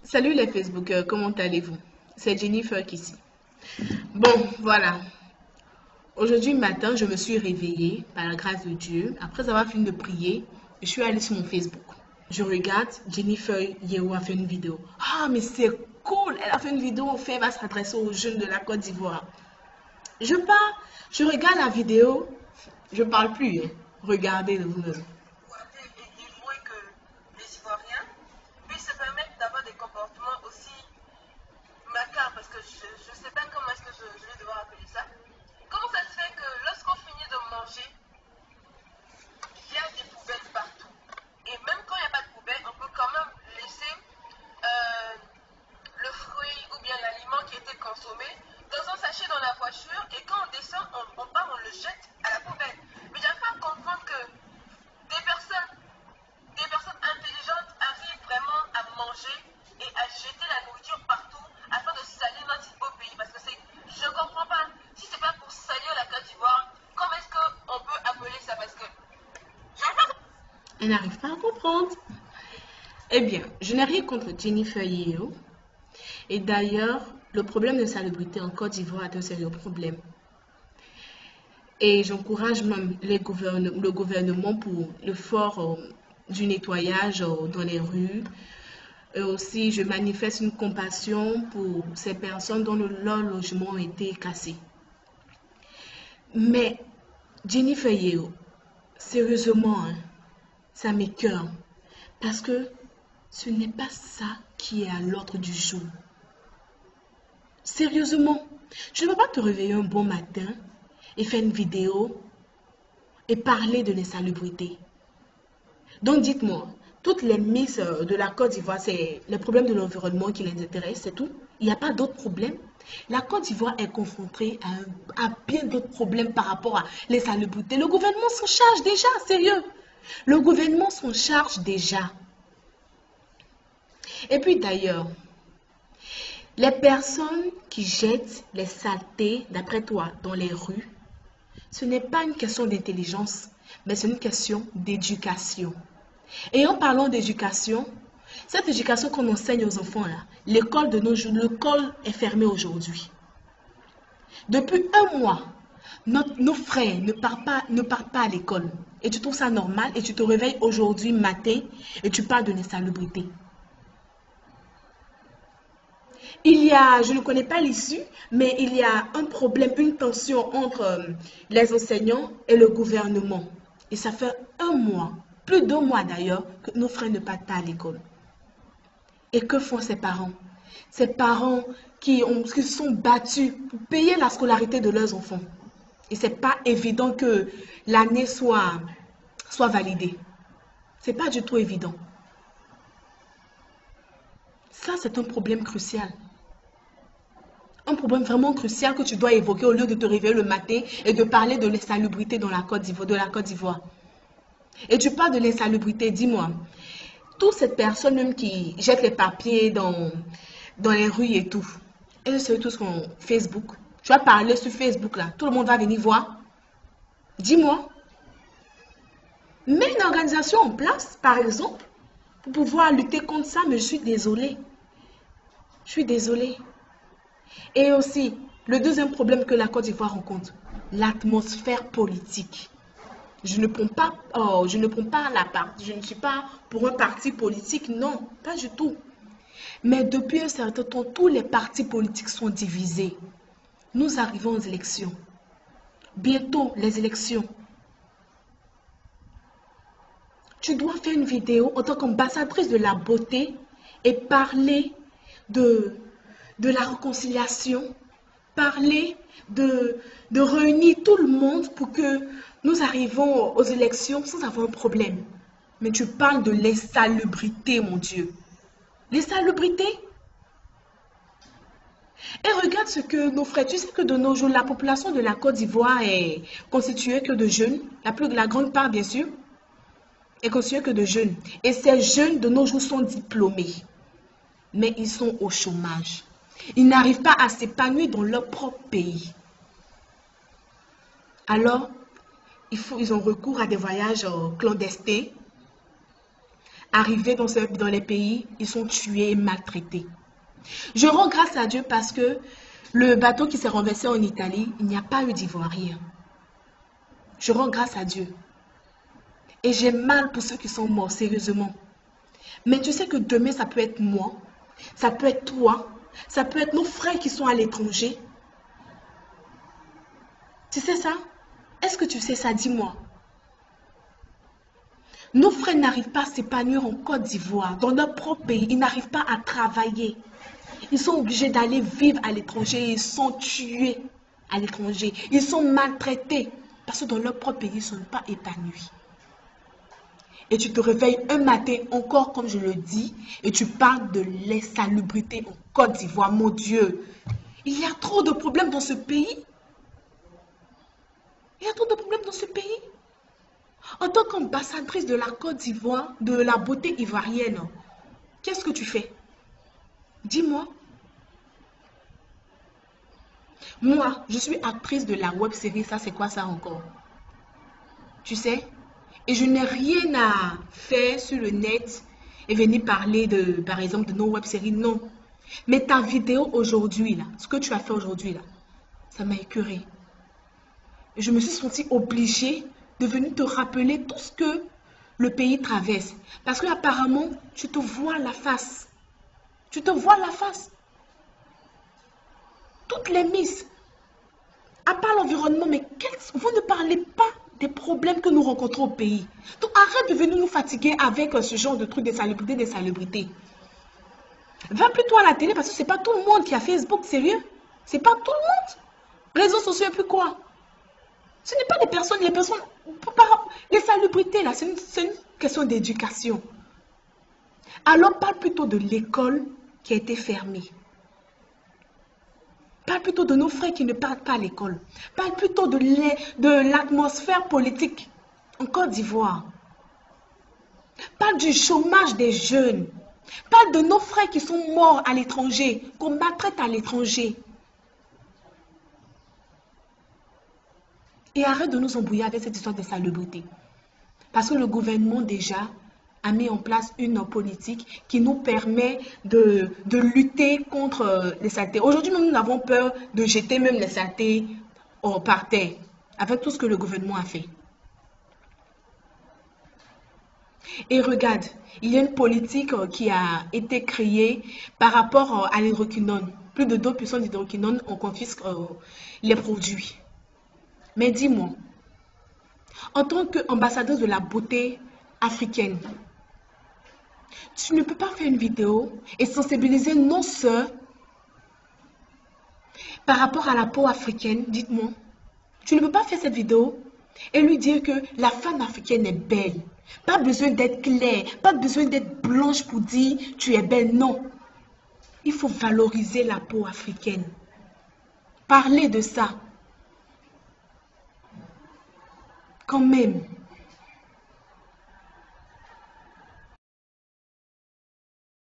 Salut les Facebookers, comment allez-vous? C'est Jennifer ici. Bon, voilà. Aujourd'hui matin, je me suis réveillée par la grâce de Dieu. Après avoir fini de prier, je suis allée sur mon Facebook. Je regarde, Jennifer Yeo a fait une vidéo. Ah, mais c'est cool! Elle a fait une vidéo, en fait, elle va s'adresser aux jeunes de la Côte d'Ivoire. Je pars, je regarde la vidéo, je parle plus, hein. Regardez de vous-même. Elle n'arrive pas à comprendre. Eh bien, je n'ai rien contre Jennifer Yeo. Et d'ailleurs, le problème de salubrité en Côte d'Ivoire est un sérieux problème. Et j'encourage même le gouvernement pour l'effort du nettoyage dans les rues. Et aussi, je manifeste une compassion pour ces personnes dont leur logement a été cassé. Mais Jennifer Yeo, sérieusement, hein, ça m'écoeure. Parce que ce n'est pas ça qui est à l'ordre du jour. Sérieusement, je ne peux pas te réveiller un bon matin et faire une vidéo et parler de l'insalubrité. Donc dites-moi, toutes les Miss de la Côte d'Ivoire, c'est le problème de l'environnement qui les intéresse, c'est tout. Il n'y a pas d'autres problèmes. La Côte d'Ivoire est confrontée à bien d'autres problèmes par rapport à l'insalubrité. Le gouvernement s'en charge déjà, sérieux. Le gouvernement s'en charge déjà. Et puis d'ailleurs, les personnes qui jettent les saletés, d'après toi, dans les rues, ce n'est pas une question d'intelligence, mais c'est une question d'éducation. Et en parlant d'éducation, cette éducation qu'on enseigne aux enfants, là, l'école de nos jours, l'école est fermée aujourd'hui. Depuis un mois, nos frères ne partent pas à l'école. Et tu trouves ça normal et tu te réveilles aujourd'hui matin et tu parles de l'insalubrité. Je ne connais pas l'issue, mais il y a un problème, une tension entre les enseignants et le gouvernement. Et ça fait un mois, plus d'un mois d'ailleurs, que nos frères ne partent pas à l'école. Et que font ces parents? Ces parents qui se sont battus pour payer la scolarité de leurs enfants. Et ce n'est pas évident que l'année soit validée. Ce n'est pas du tout évident. Ça, c'est un problème crucial. Un problème vraiment crucial que tu dois évoquer au lieu de te réveiller le matin et de parler de l'insalubrité dans la Côte d'Ivoire. Et tu parles de l'insalubrité, dis-moi, toutes ces personnes même qui jettent les papiers dans les rues et tout, elles se tous sur Facebook. Tu vas parler sur Facebook là, tout le monde va venir voir. Dis-moi, mets une organisation en place, par exemple, pour pouvoir lutter contre ça, mais je suis désolée. Je suis désolée. Et aussi, le deuxième problème que la Côte d'Ivoire rencontre, l'atmosphère politique. Je ne prends pas la part. Je ne suis pas pour un parti politique, non, pas du tout. Mais depuis un certain temps, tous les partis politiques sont divisés. Nous arrivons aux élections. Bientôt, les élections. Tu dois faire une vidéo en tant qu'ambassadrice de la beauté et parler de la réconciliation, parler de réunir tout le monde pour que nous arrivons aux élections sans avoir un problème. Mais tu parles de l'insalubrité, mon Dieu. L'insalubrité? Et regarde ce que nos frères, tu sais que de nos jours, la population de la Côte d'Ivoire est constituée que de jeunes, la grande part bien sûr, est constituée que de jeunes. Et ces jeunes de nos jours sont diplômés, mais ils sont au chômage. Ils n'arrivent pas à s'épanouir dans leur propre pays. Alors, ils ont recours à des voyages clandestins, arrivés dans les pays, ils sont tués et maltraités. Je rends grâce à Dieu parce que le bateau qui s'est renversé en Italie, il n'y a pas eu d'Ivoiriens. Je rends grâce à Dieu. Et j'ai mal pour ceux qui sont morts, sérieusement. Mais tu sais que demain, ça peut être moi, ça peut être toi, ça peut être nos frères qui sont à l'étranger. Tu sais ça? Est-ce que tu sais ça? Dis-moi. Nos frères n'arrivent pas à s'épanouir en Côte d'Ivoire, dans leur propre pays. Ils n'arrivent pas à travailler. Ils sont obligés d'aller vivre à l'étranger. Ils sont tués à l'étranger. Ils sont maltraités parce que dans leur propre pays, ils ne sont pas épanouis. Et tu te réveilles un matin, encore comme je le dis, et tu parles de l'insalubrité en Côte d'Ivoire. Mon Dieu, il y a trop de problèmes dans ce pays. Il y a trop de problèmes dans ce pays. En tant qu'ambassadrice de la Côte d'Ivoire, de la beauté ivoirienne, qu'est-ce que tu fais? Dis-moi. Moi, je suis actrice de la web série. Ça, c'est quoi ça encore? Tu sais? Et je n'ai rien à faire sur le net et venir parler par exemple, de nos web séries. Non. Mais ta vidéo aujourd'hui, là, ce que tu as fait aujourd'hui, là, ça m'a écœurée. Et je me suis sentie obligée de venir te rappeler tout ce que le pays traverse. Parce que apparemment, tu te vois la face. Tu te vois la face. Toutes les misses. À part l'environnement, mais vous ne parlez pas des problèmes que nous rencontrons au pays. Donc arrête de venir nous fatiguer avec ce genre de trucs des salubrités. Va plutôt à la télé parce que c'est pas tout le monde qui a Facebook, sérieux. C'est pas tout le monde. Réseaux sociaux et puis quoi? Ce n'est pas des personnes, les salubrités là, c'est une question d'éducation. Alors parle plutôt de l'école qui a été fermée. Parle plutôt de nos frères qui ne partent pas à l'école. Parle plutôt de l'atmosphère politique en Côte d'Ivoire. Parle du chômage des jeunes. Parle de nos frères qui sont morts à l'étranger, qu'on maltraite à l'étranger. Et arrête de nous embrouiller avec cette histoire de salubrité. Parce que le gouvernement déjà a mis en place une politique qui nous permet de lutter contre les saletés. Aujourd'hui, nous avons peur de jeter même les saletés par terre, avec tout ce que le gouvernement a fait. Et regarde, il y a une politique qui a été créée par rapport à l'hydroquinone. Plus de 2% d'hydroquinone, on confisque les produits. Mais dis-moi, en tant qu'ambassadeur de la beauté africaine, tu ne peux pas faire une vidéo et sensibiliser nos sœurs par rapport à la peau africaine, dites-moi. Tu ne peux pas faire cette vidéo et lui dire que la femme africaine est belle. Pas besoin d'être claire, pas besoin d'être blanche pour dire tu es belle, non. Il faut valoriser la peau africaine. Parler de ça. Quand même.